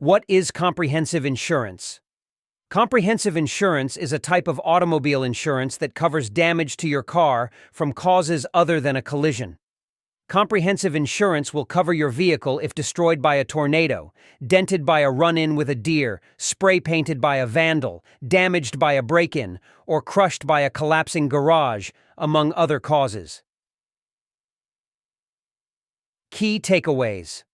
What is comprehensive insurance? Comprehensive insurance is a type of automobile insurance that covers damage to your car from causes other than a collision. Comprehensive insurance will cover your vehicle if destroyed by a tornado, dented by a run-in with a deer, spray-painted by a vandal, damaged by a break-in, or crushed by a collapsing garage, among other causes. Key takeaways.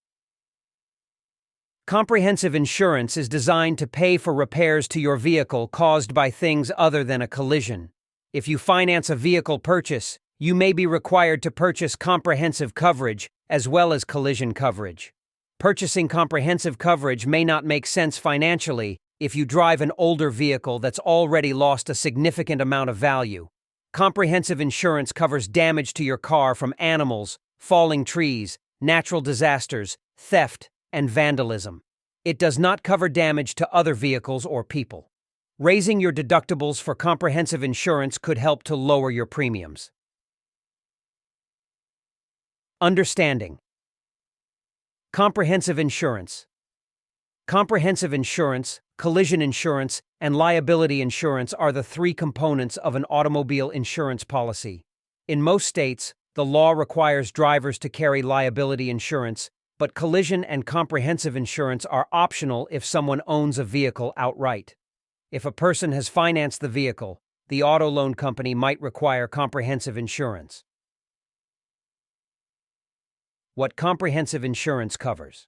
Comprehensive insurance is designed to pay for repairs to your vehicle caused by things other than a collision. If you finance a vehicle purchase, you may be required to purchase comprehensive coverage as well as collision coverage. Purchasing comprehensive coverage may not make sense financially if you drive an older vehicle that's already lost a significant amount of value. Comprehensive insurance covers damage to your car from animals, falling trees, natural disasters, theft, and vandalism. It does not cover damage to other vehicles or people. Raising your deductibles for comprehensive insurance could help to lower your premiums. Understanding. Comprehensive insurance. Comprehensive insurance, collision insurance, and liability insurance are the three components of an automobile insurance policy. In most states, the law requires drivers to carry liability insurance, but collision and comprehensive insurance are optional if someone owns a vehicle outright. If a person has financed the vehicle, the auto loan company might require comprehensive insurance. What comprehensive insurance covers.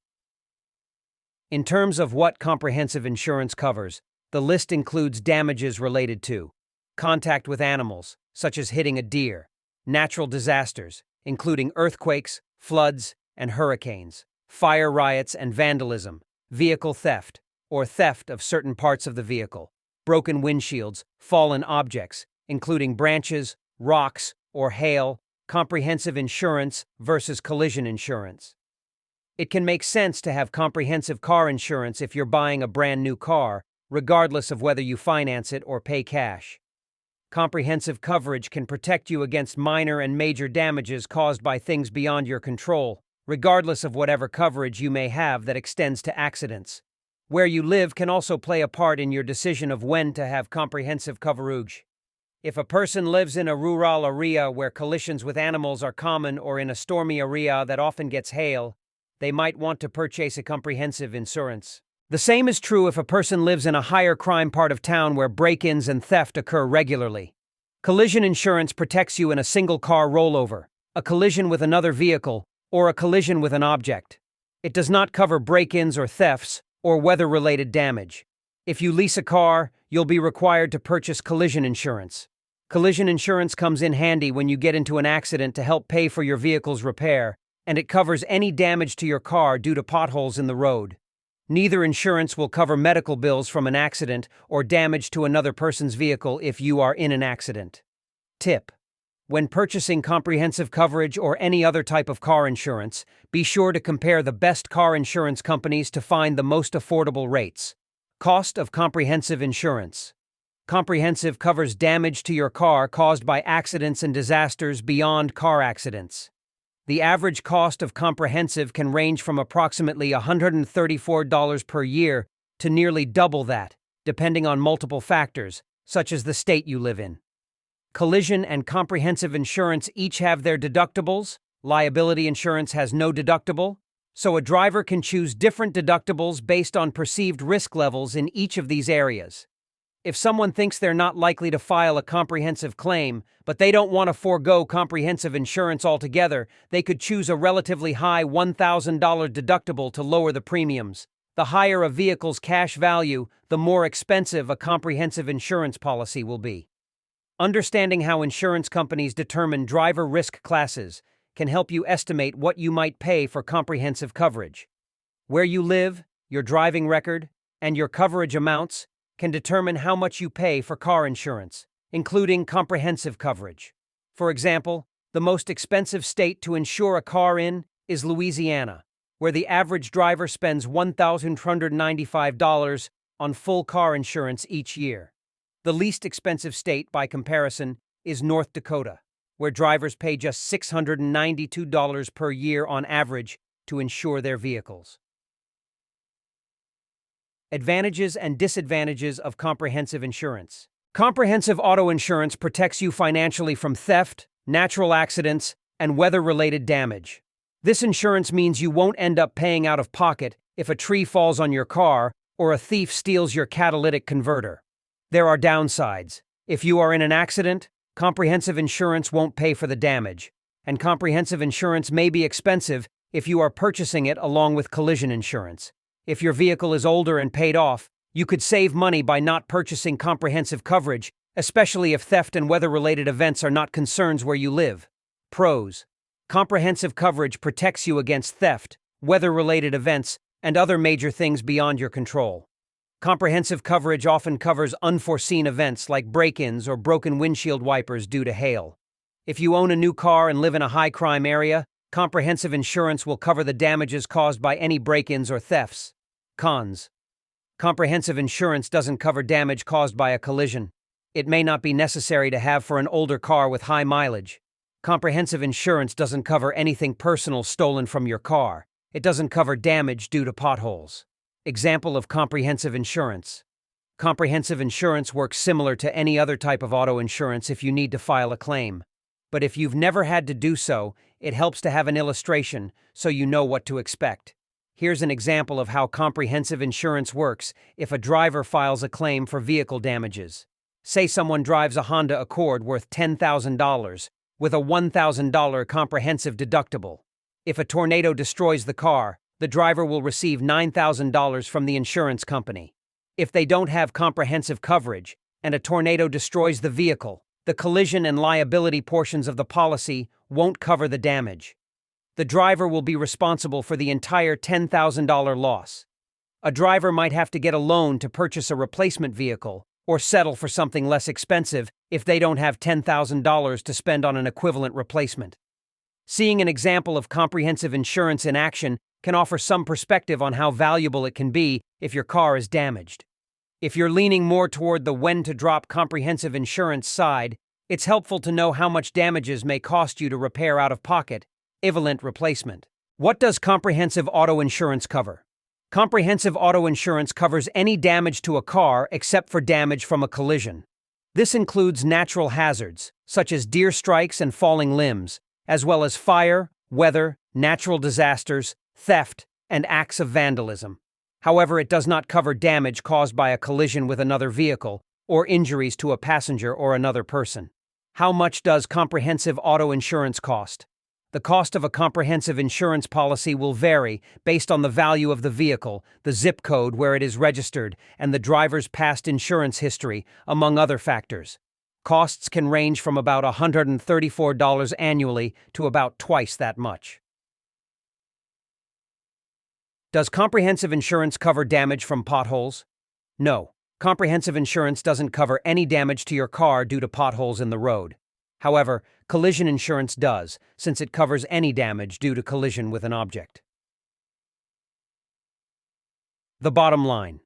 In terms of what comprehensive insurance covers, the list includes damages related to contact with animals, such as hitting a deer, natural disasters, including earthquakes, floods, and hurricanes, fire riots and vandalism, vehicle theft, or theft of certain parts of the vehicle, broken windshields, fallen objects, including branches, rocks, or hail, comprehensive insurance versus collision insurance. It can make sense to have comprehensive car insurance if you're buying a brand new car, regardless of whether you finance it or pay cash. Comprehensive coverage can protect you against minor and major damages caused by things beyond your control, regardless of whatever coverage you may have that extends to accidents. Where you live can also play a part in your decision of when to have comprehensive coverage. If a person lives in a rural area where collisions with animals are common or in a stormy area that often gets hail, they might want to purchase a comprehensive insurance. The same is true if a person lives in a higher crime part of town where break-ins and theft occur regularly. Collision insurance protects you in a single car rollover, a collision with another vehicle, or a collision with an object. It does not cover break-ins or thefts or weather-related damage. If you lease a car, you'll be required to purchase collision insurance. Collision insurance comes in handy when you get into an accident to help pay for your vehicle's repair, and it covers any damage to your car due to potholes in the road. Neither insurance will cover medical bills from an accident or damage to another person's vehicle if you are in an accident. Tip: when purchasing comprehensive coverage or any other type of car insurance, be sure to compare the best car insurance companies to find the most affordable rates. Cost of comprehensive insurance. Comprehensive covers damage to your car caused by accidents and disasters beyond car accidents. The average cost of comprehensive can range from approximately $134 per year to nearly double that, depending on multiple factors, such as the state you live in. Collision and comprehensive insurance each have their deductibles. Liability insurance has no deductible, so a driver can choose different deductibles based on perceived risk levels in each of these areas. If someone thinks they're not likely to file a comprehensive claim, but they don't want to forego comprehensive insurance altogether, they could choose a relatively high $1,000 deductible to lower the premiums. The higher a vehicle's cash value, the more expensive a comprehensive insurance policy will be. Understanding how insurance companies determine driver risk classes can help you estimate what you might pay for comprehensive coverage. Where you live, your driving record, and your coverage amounts can determine how much you pay for car insurance, including comprehensive coverage. For example, the most expensive state to insure a car in is Louisiana, where the average driver spends $1,295 on full car insurance each year. The least expensive state, by comparison, is North Dakota, where drivers pay just $692 per year on average to insure their vehicles. Advantages and disadvantages of comprehensive insurance. Comprehensive auto insurance protects you financially from theft, natural accidents, and weather-related damage. This insurance means you won't end up paying out of pocket if a tree falls on your car or a thief steals your catalytic converter. There are downsides. If you are in an accident, comprehensive insurance won't pay for the damage, and comprehensive insurance may be expensive if you are purchasing it along with collision insurance. If your vehicle is older and paid off, you could save money by not purchasing comprehensive coverage, especially if theft and weather-related events are not concerns where you live. Pros: comprehensive coverage protects you against theft, weather-related events, and other major things beyond your control. Comprehensive coverage often covers unforeseen events like break-ins or broken windshield wipers due to hail. If you own a new car and live in a high-crime area, comprehensive insurance will cover the damages caused by any break-ins or thefts. Cons: comprehensive insurance doesn't cover damage caused by a collision. It may not be necessary to have for an older car with high mileage. Comprehensive insurance doesn't cover anything personal stolen from your car. It doesn't cover damage due to potholes. Example of comprehensive insurance. Comprehensive insurance works similar to any other type of auto insurance if you need to file a claim. But if you've never had to do so, it helps to have an illustration so you know what to expect. Here's an example of how comprehensive insurance works if a driver files a claim for vehicle damages. Say someone drives a Honda Accord worth $10,000 with a $1,000 comprehensive deductible. If a tornado destroys the car, the driver will receive $9,000 from the insurance company. If they don't have comprehensive coverage and a tornado destroys the vehicle, the collision and liability portions of the policy won't cover the damage. The driver will be responsible for the entire $10,000 loss. A driver might have to get a loan to purchase a replacement vehicle or settle for something less expensive if they don't have $10,000 to spend on an equivalent replacement. Seeing an example of comprehensive insurance in action can offer some perspective on how valuable it can be if your car is damaged. If you're leaning more toward the when to drop comprehensive insurance side, it's helpful to know how much damages may cost you to repair out of pocket, equivalent replacement. What does comprehensive auto insurance cover? Comprehensive auto insurance covers any damage to a car except for damage from a collision. This includes natural hazards, such as deer strikes and falling limbs, as well as fire, weather, natural disasters, theft, and acts of vandalism. However, it does not cover damage caused by a collision with another vehicle or injuries to a passenger or another person. How much does comprehensive auto insurance cost? The cost of a comprehensive insurance policy will vary based on the value of the vehicle, the zip code where it is registered, and the driver's past insurance history, among other factors. Costs can range from about $134 annually to about twice that much. Does comprehensive insurance cover damage from potholes? No. Comprehensive insurance doesn't cover any damage to your car due to potholes in the road. However, collision insurance does, since it covers any damage due to collision with an object. The bottom line.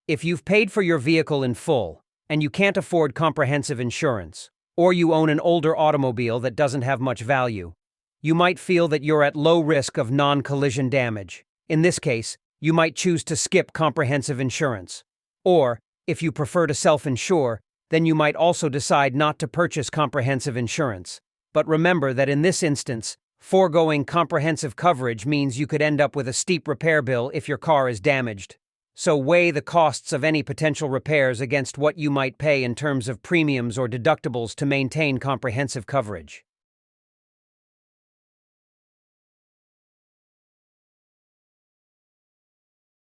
If you've paid for your vehicle in full, and you can't afford comprehensive insurance, or you own an older automobile that doesn't have much value, you might feel that you're at low risk of non-collision damage. In this case, you might choose to skip comprehensive insurance. Or, if you prefer to self-insure, then you might also decide not to purchase comprehensive insurance. But remember that in this instance, foregoing comprehensive coverage means you could end up with a steep repair bill if your car is damaged. So weigh the costs of any potential repairs against what you might pay in terms of premiums or deductibles to maintain comprehensive coverage.